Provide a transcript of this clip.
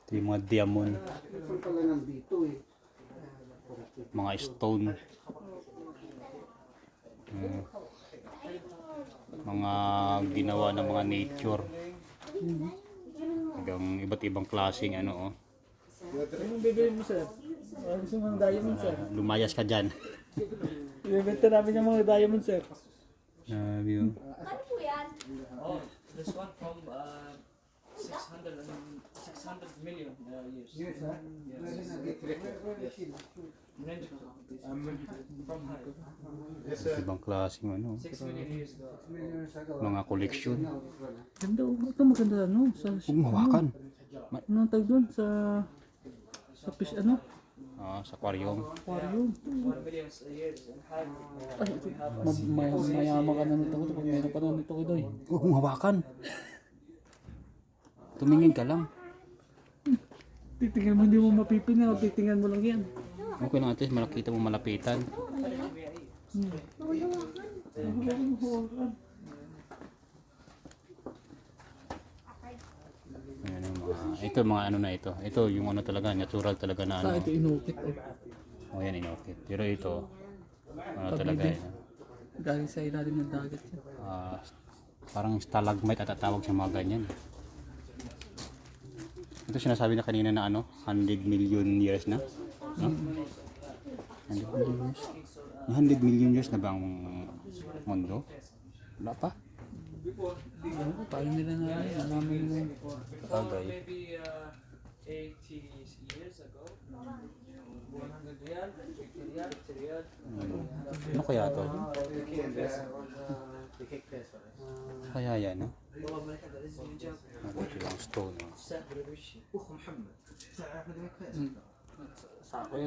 Ito yung mga diamond, Ito pala nandito eh. mga stone. Mga ginawa ng mga nature. Hanggang iba't ibang klaseng ano, oh. Anong bibili mo, sir? Gusto mo ng diamond, sir? Lumayas ka dyan. Ibibenta namin yung mga diamond, sir. Yun. Oh, this one from 600 million years. Yes, ha? From high. Ibang klaseng ano, 6 million years ago. mga koleksyon. Ganda, oh. Ito maganda, ano? Huwag mawakan. Ano ang tawag doon? Sa fish, ano? Sa aquarium. Aquarium. 1 million years and high. Ay, ito. Mayaman ka na nito. Pag meron ka na nito, Idoy. Huwag mong hawakan. Tumingin ka lang. Titingnan mo, hindi mo mapipinal. Titingnan mo lang yan. Okay lang, at least makita mo malapitan. Ayan yung ito mga ano na ito. Ito yung ano talaga, natural talaga na ano. Ito inukit, oh. O yan, inukit. Pero ito, ano talaga yun. Galing sa ilalim ng dagat yan. Parang stalagmite at tatawag sa mga ganyan. Ito sinasabi na kanina na ano, 100 million years na. No? 100 million years. 100 million years na ba ang mundo? Wala pa? Paano nila na namin mo? Bagay. Maybe 80 years ago. 100 riyal, 50 riyal, 50 riyal. Ano kaya to? Kaya yan, no? Ito yung stone, no? Sako yan,